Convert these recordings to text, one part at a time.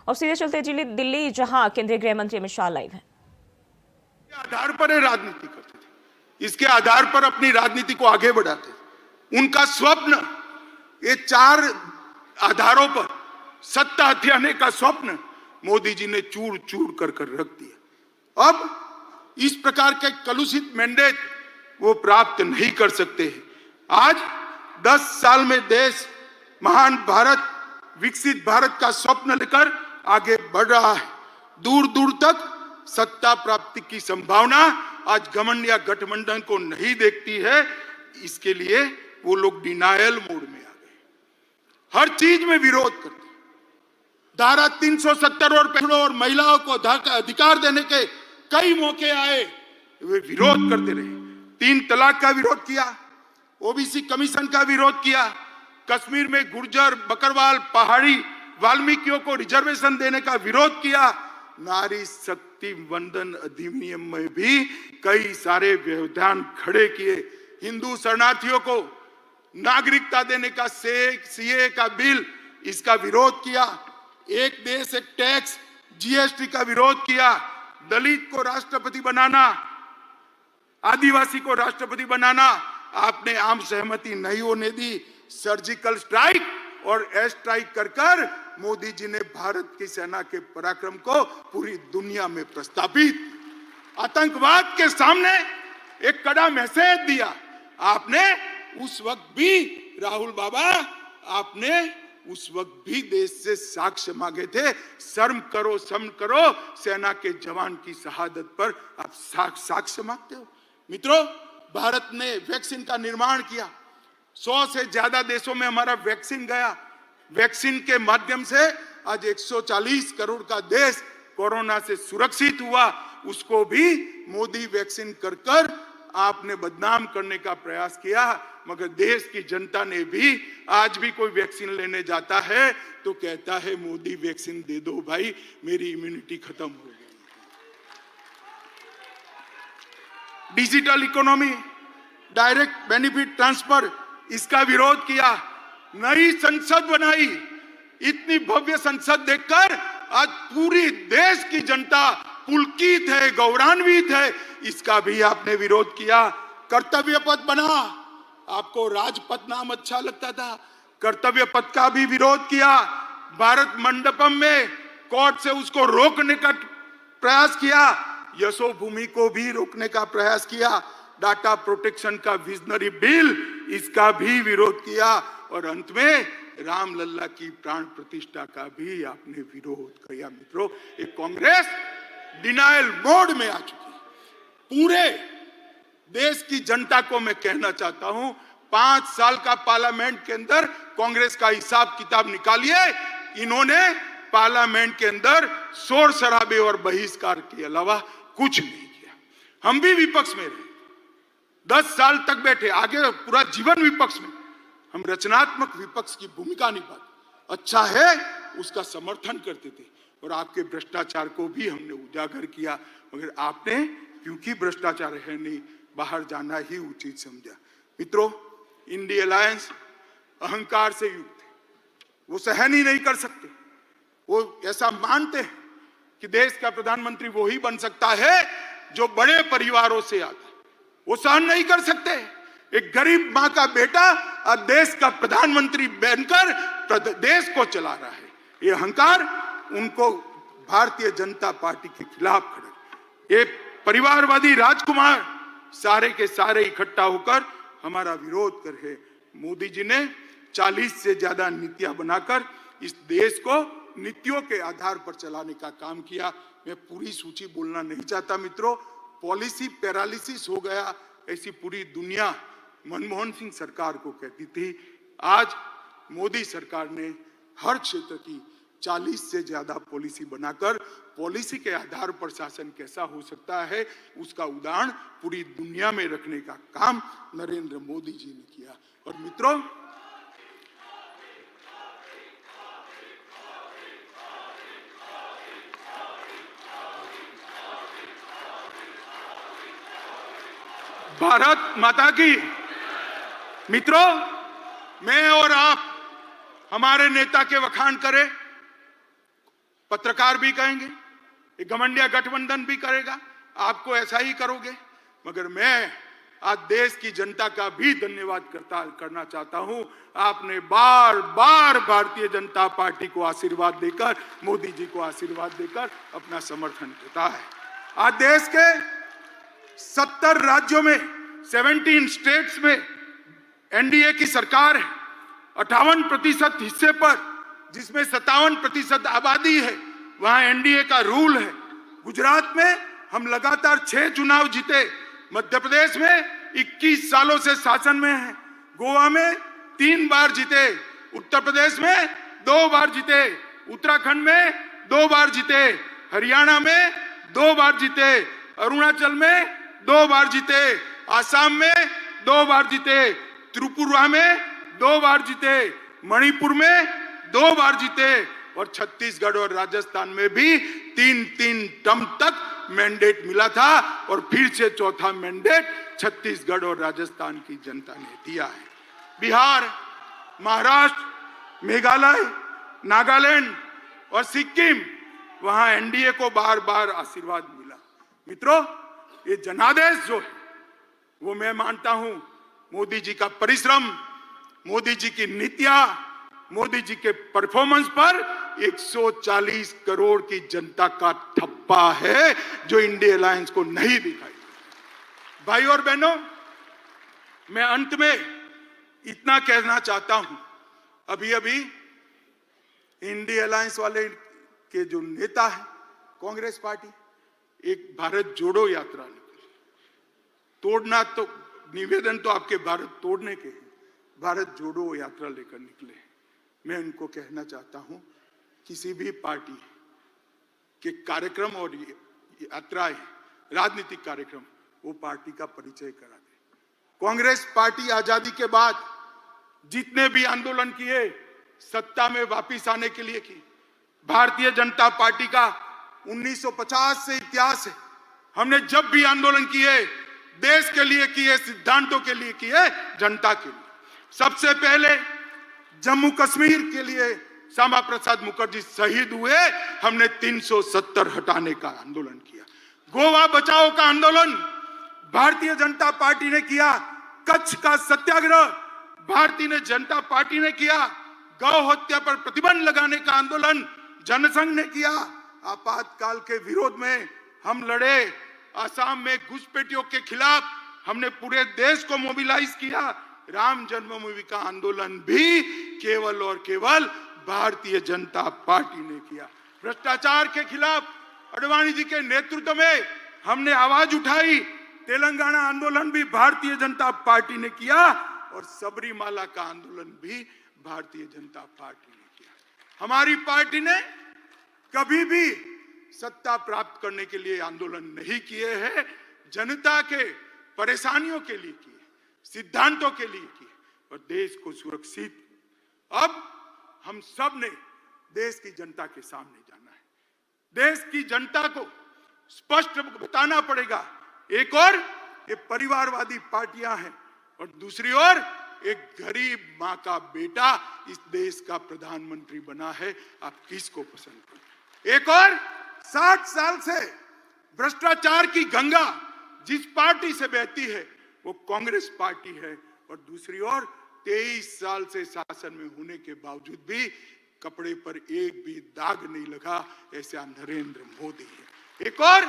और सीधे चलते दिल्ली, जहां केंद्रीय गृह मंत्री अमित शाह लाइव है। आधार पर राजनीति करते थे, इसके आधार पर अपनी राजनीति को आगे बढ़ाते थे। उनका स्वप्न, ये 4 आधारों पर सत्ता हथियाने का स्वप्न मोदी जी ने चूर चूर कर रख दिया। अब इस प्रकार के कलुषित मैंडेट वो प्राप्त नहीं कर सकते हैं। आज 10 साल में देश महान भारत, विकसित भारत का स्वप्न लेकर आगे बढ़ रहा है। दूर दूर तक सत्ता प्राप्ति की संभावना आज घमंड या गठबंधन को नहीं देखती है। इसके लिए वो लोग डिनायल मोड में आ गए, हर चीज में विरोध करते। धारा 370 और पेड़ों और महिलाओं को अधिकार देने के कई मौके आए, वे विरोध करते रहे। 3 तलाक का विरोध किया, ओबीसी कमीशन का विरोध किया, कश्मीर में गुर्जर, बकरवाल, पहाड़ी वाल्मीकियों को रिजर्वेशन देने का विरोध किया। नारी शक्ति वंदन अधिनियम में भी कई सारे व्यवधान खड़े किए। हिंदू शरणार्थियों को नागरिकता देने का सीए का बिल, इसका विरोध किया। एक देश एक टैक्स, जीएसटी का विरोध किया। दलित को राष्ट्रपति बनाना, आदिवासी को राष्ट्रपति बनाना आपने आम सहमति नहीं होने दी। सर्जिकल स्ट्राइक और एयर स्ट्राइक कर मोदी जी ने भारत की सेना के पराक्रम को पूरी दुनिया में प्रस्थापित, आतंकवाद के सामने एक कड़ा मैसेज दिया। आपने उस वक्त भी, राहुल बाबा, आपने उस वक्त भी देश से साक्ष्य मांगे थे। शर्म करो, सेना के जवान की शहादत पर आप साक्ष्य मांगते हो। मित्रों, भारत ने वैक्सीन का निर्माण किया। 100 से ज्यादा देशों में हमारा वैक्सीन गया। वैक्सीन के माध्यम से आज 140 करोड़ का देश कोरोना से सुरक्षित हुआ। उसको भी मोदी वैक्सीन कर आपने बदनाम करने का प्रयास किया। मगर देश की जनता ने भी, आज भी कोई वैक्सीन लेने जाता है तो कहता है मोदी वैक्सीन दे दो भाई, मेरी इम्यूनिटी खत्म हो गई। Digital economy, direct benefit transfer, इसका विरोध किया। नई संसद बनाई। इतनी भव्य संसद देखकर आज पूरी देश की जनता पुलकित है, गौरवान्वित है। इसका भी आपने विरोध किया। कर्तव्य पथ बना, आपको राजपथ नाम अच्छा लगता था, कर्तव्य पथ का भी विरोध किया। भारत मंडपम में कोर्ट से उसको रोकने का प्रयास किया। यशोभूमि को भी रोकने का प्रयास किया। डाटा प्रोटेक्शन का विजनरी बिल, इसका भी विरोध किया। और अंत में रामलल्ला की प्राण प्रतिष्ठा का भी आपने विरोध किया। मित्रों, एक कांग्रेस डिनायल मोड में आ चुकी है। पूरे देश की जनता को मैं कहना चाहता हूं, 5 साल का पार्लियामेंट के अंदर कांग्रेस का हिसाब किताब निकालिए। इन्होंने पार्लियामेंट के अंदर शोर शराबे और बहिष्कार के अलावा कुछ नहीं किया। हम भी विपक्ष में रहे, 10 साल तक बैठे, आगे पूरा जीवन विपक्ष में। हम रचनात्मक विपक्ष की भूमिका निभाते, अच्छा है उसका समर्थन करते थे। और आपके भ्रष्टाचार को भी हमने उजागर किया। मगर आपने, क्योंकि भ्रष्टाचार है नहीं, बाहर जाना ही उचित समझा। मित्रों, इंडिया अलायंस अहंकार से युक्त है। वो सहन ही नहीं कर सकते। वो ऐसा मानते हैं कि देश का प्रधानमंत्री वो ही बन सकता है जो बड़े परिवारों से आता है। वो सहन नहीं कर सकते। एक गरीब मां का बेटा आज देश का प्रधानमंत्री बनकर देश को चला रहा है। ये अहंकार उनको भारतीय जनता पार्टी के खिलाफ खड़े। ये परिवारवादी राजकुमार सारे के सारे इकट्ठा होकर हमारा विरोध कर रहे। मोदी जी ने 40 से ज्यादा नीतियां बनाकर इस देश को नीतियों के आधार पर चलाने का काम किया। मैं पूरी सूची बोलना नहीं चाहता मित्रों, पॉलिसी पैरालिसिस हो गया, ऐसी पूरी दुनिया मनमोहन सिंह सरकार को कहती थी। आज मोदी सरकार ने हर क्षेत्र की 40 से ज्यादा पॉलिसी बनाकर, पॉलिसी के आधार पर शासन कैसा हो सकता है उसका उदाहरण पूरी दुनिया में रखने का काम नरेंद्र मोदी जी ने किया। और मित्रों, भारत माता की। मित्रों, मैं और आप हमारे नेता के वखान करें, पत्रकार भी कहेंगे, ये घमंडिया गठबंधन भी करेगा, आपको ऐसा ही करोगे। मगर मैं आज देश की जनता का भी धन्यवाद करना चाहता हूं। आपने बार बार भारतीय जनता पार्टी को आशीर्वाद देकर, मोदी जी को आशीर्वाद देकर अपना समर्थन देता है। आज देश के 70 राज्यों में, 17 स्टेट्स में एनडीए की सरकार है। 58% हिस्से पर, जिसमें 57% आबादी है, वहां एनडीए का रूल है। गुजरात में हम लगातार 6 चुनाव जीते। मध्य प्रदेश में 21 सालों से शासन में है। गोवा में 3 बार जीते। उत्तर प्रदेश में 2 बार जीते। उत्तराखंड में 2 बार जीते। हरियाणा में 2 बार जीते। अरुणाचल में 2 बार जीते। आसाम में 2 बार जीते। त्रिपुरा में 2 बार जीते। मणिपुर में 2 बार जीते। और छत्तीसगढ़ और राजस्थान में भी 3-3 टर्म तक मैंडेट मिला था। और फिर से चौथा मैंडेट छत्तीसगढ़ और राजस्थान की जनता ने दिया है। बिहार, महाराष्ट्र, मेघालय, नागालैंड और सिक्किम, वहां एनडीए को बार बार आशीर्वाद मिला। मित्रों, ये जनादेश जो है वो मैं मानता हूं मोदी जी का परिश्रम, मोदी जी की नीतियां, मोदी जी के परफॉर्मेंस पर 140 करोड़ की जनता का ठप्पा है, जो इंडिया अलायंस को नहीं दिखाई। भाई और बहनों, मैं अंत में इतना कहना चाहता हूं। अभी अभी इंडिया अलायंस वाले के जो नेता है, कांग्रेस पार्टी, एक भारत जोड़ो यात्रा निकली। तोड़ना तो, निवेदन तो आपके भारत तोड़ने के हैं, भारत जोड़ो यात्रा लेकर निकले। मैं उनको कहना चाहता हूं, किसी भी पार्टी के कार्यक्रम और यात्राएं, राजनीतिक कार्यक्रम, वो पार्टी का परिचय करा दे। कांग्रेस पार्टी आजादी के बाद जितने भी आंदोलन किए, सत्ता में वापस आने के लिए की। भारतीय जनता पार्टी का 1950 से इतिहास है। हमने जब भी आंदोलन किए, देश के लिए किए, सिद्धांतों के लिए किए, जनता के लिए। सबसे पहले जम्मू कश्मीर के लिए श्यामा प्रसाद मुखर्जी शहीद हुए, हमने 370 हटाने का आंदोलन किया। गोवा बचाओ का आंदोलन भारतीय जनता पार्टी ने किया। कच्छ का सत्याग्रह भारतीय जनता पार्टी ने किया। गौ हत्या पर प्रतिबंध लगाने का आंदोलन जनसंघ ने किया। आपातकाल के विरोध में हम लड़े। आसाम में घुसपैठियों के खिलाफ हमने पूरे देश को मोबिलाइज किया। राम जन्मभूमि का आंदोलन भी केवल और केवल भारतीय जनता पार्टी ने किया। भ्रष्टाचार के खिलाफ अडवाणी जी के नेतृत्व में हमने आवाज उठाई। तेलंगाना आंदोलन भी भारतीय जनता पार्टी ने किया और सबरीमाला का आंदोलन भी भारतीय जनता पार्टी ने किया। हमारी पार्टी ने कभी भी सत्ता प्राप्त करने के लिए आंदोलन नहीं किए हैं, जनता के परेशानियों के लिए किए, सिद्धांतों के लिए किए और देश को सुरक्षित। अब हम सब ने देश की जनता के सामने जाना है। देश की जनता को स्पष्ट बताना पड़ेगा। एक और ये परिवारवादी पार्टियां हैं और दूसरी ओर एक गरीब मां का बेटा इस देश का प्रधानमंत्री बना है। आप किसको पसंद करें? एक और 60 साल से भ्रष्टाचार की गंगा जिस पार्टी से बहती है वो कांग्रेस पार्टी है और दूसरी ओर 23 साल से शासन में होने के बावजूद भी कपड़े पर एक भी दाग नहीं लगा, ऐसा नरेंद्र मोदी है। एक और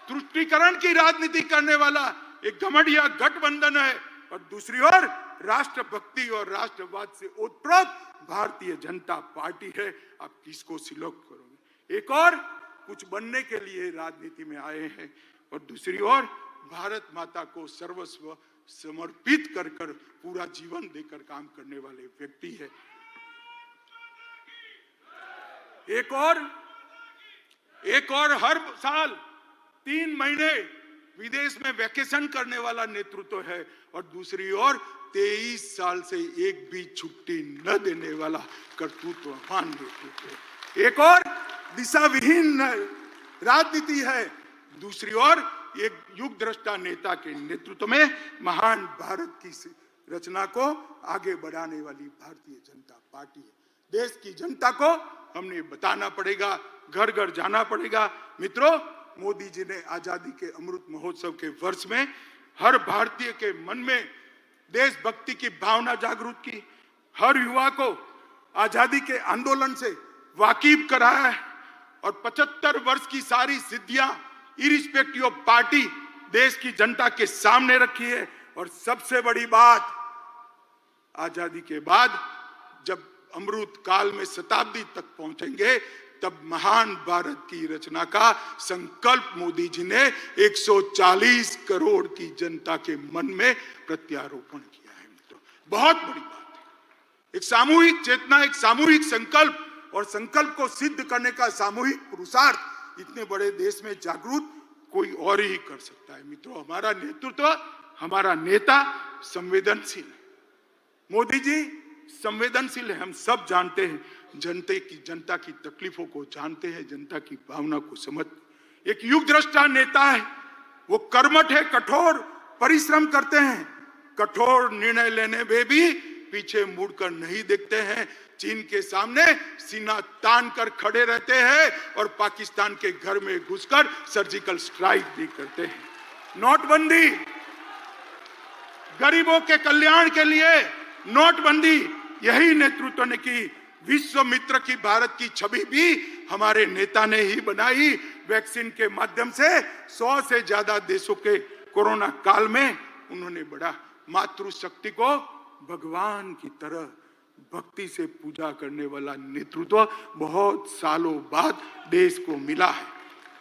तुष्टीकरण की राजनीति करने वाला एक घमंडिया गठबंधन है और दूसरी ओर राष्ट्रभक्ति और राष्ट्रवाद से ओतप्रोत भारतीय जनता पार्टी है। आप किसको सिलेक्ट करोगे? एक और कुछ बनने के लिए राजनीति में आए हैं और दूसरी ओर भारत माता को सर्वस्व समर्पित कर पूरा जीवन देकर काम करने वाले व्यक्ति है। एक और हर साल 3 महीने विदेश में वैकेशन करने वाला नेतृत्व है और दूसरी ओर 23 साल से एक भी छुट्टी न देने वाला कर्तृत्ववान नेतृत्व है। एक और दिशा विहीन राजनीति है, दूसरी ओर एक युग द्रष्टा नेता के नेतृत्व में महान भारत की रचना को आगे बढ़ाने वाली भारतीय जनता पार्टी है। देश की जनता को हमने बताना पड़ेगा, घर घर जाना पड़ेगा। मित्रों, मोदी जी ने आजादी के अमृत महोत्सव के वर्ष में हर भारतीय के मन में देशभक्ति की भावना जागृत की, हर युवा को आजादी के आंदोलन से वाकिफ कराया है और 75 वर्ष की सारी सिद्धियां इरिस्पेक्टिव ऑफ पार्टी देश की जनता के सामने रखी है। और सबसे बड़ी बात, आजादी के बाद जब अमृत काल में शताब्दी तक पहुंचेंगे तब महान भारत की रचना का संकल्प मोदी जी ने 140 करोड़ की जनता के मन में प्रत्यारोपण किया है। मित्रों, बहुत बड़ी बात है। एक सामूहिक चेतना, एक सामूहिक संकल्प और संकल्प को सिद्ध करने का सामूहिक पुरुषार्थ इतने बड़े देश में जागरूक कोई और ही कर सकता है। मित्रों, हमारा नेतृत्व, हमारा नेता संवेदनशील है। मोदी जी संवेदनशील है, हम सब जानते हैं, जनता की तकलीफों को जानते हैं, जनता की भावना को समझ। एक युग दृष्टा नेता है, वो कर्मठ है, कठोर परिश्रम करते हैं, कठोर निर्णय लेने में भी पीछे मुड़कर नहीं देखते हैं, चीन के सामने सीना तान कर खड़े रहते हैं और पाकिस्तान के घर में घुसकर सर्जिकल स्ट्राइक भी करते हैं। नोटबंदी, गरीबों के कल्याण के लिए नोटबंदी, यही नेतृत्व ने की। विश्व मित्र की भारत की छवि भी हमारे नेता ने ही बनाई। वैक्सीन के माध्यम से 100 से ज्यादा देशों के कोरोना काल में उन्होंने बढ़ा। मातृशक्ति को भगवान की तरह भक्ति से पूजा करने वाला नेतृत्व बहुत सालों बाद देश को मिला है।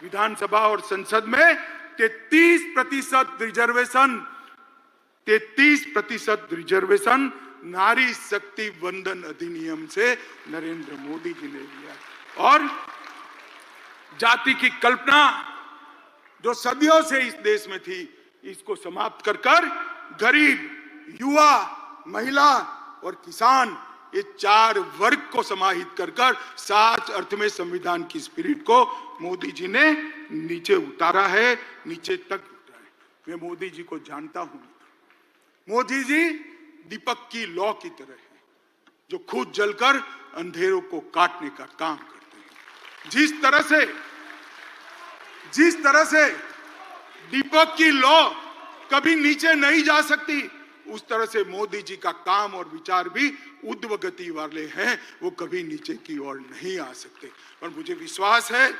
विधानसभा और संसद में 33% रिजर्वेशन नारी शक्ति वंदन अधिनियम से नरेंद्र मोदी जी ने लिया। और जाति की कल्पना जो सदियों से इस देश में थी, इसको समाप्त कर गरीब, युवा, महिला और किसान, ये 4 वर्ग को समाहित कर साच अर्थ में संविधान की स्पिरिट को मोदी जी ने नीचे उतारा है, नीचे तक उतारा है। मैं मोदी जी को जानता हूं। मोदी जी दीपक की लौ की तरह है, जो खुद जलकर अंधेरों को काटने का काम करते हैं। जिस तरह से दीपक की लौ कभी नीचे नहीं जा सकती, उस तरह से मोदी जी का काम और विचार भी ऊर्ध्व गति वाले हैं, वो कभी नीचे की ओर नहीं आ सकते। और मुझे विश्वास है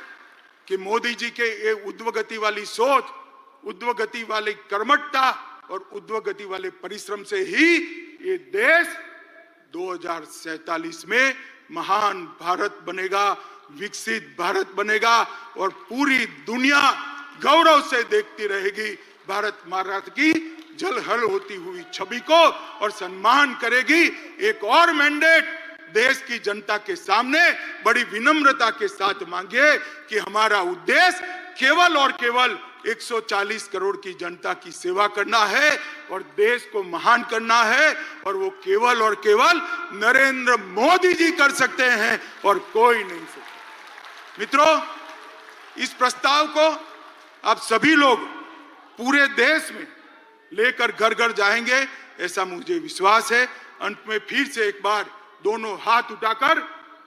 कि मोदी जी के ये ऊर्ध्व गति वाली सोच, ऊर्ध्व गति वाली कर्मठता और ऊर्ध्व गति वाले परिश्रम से ही ये देश 2047 में महान भारत बनेगा, विकसित भारत बनेगा और पूरी दुनिया गौरव से देखती रहेगी भारत माता की जलहल होती हुई छवि को और सम्मान करेगी। एक और मैंडेट देश की जनता के सामने बड़ी विनम्रता के साथ मांगे कि हमारा उद्देश्य केवल और केवल 140 करोड़ की जनता की सेवा करना है और देश को महान करना है, और वो केवल और केवल नरेंद्र मोदी जी कर सकते हैं और कोई नहीं सकता। मित्रों, इस प्रस्ताव को आप सभी लोग पूरे देश में लेकर घर घर जाएंगे, ऐसा मुझे विश्वास है। अंत में फिर से एक बार दोनों हाथ उठाकर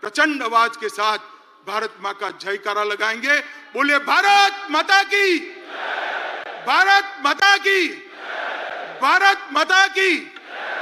प्रचंड आवाज के साथ भारत मां का जयकारा लगाएंगे। बोले भारत माता की, भारत माता की, भारत माता की।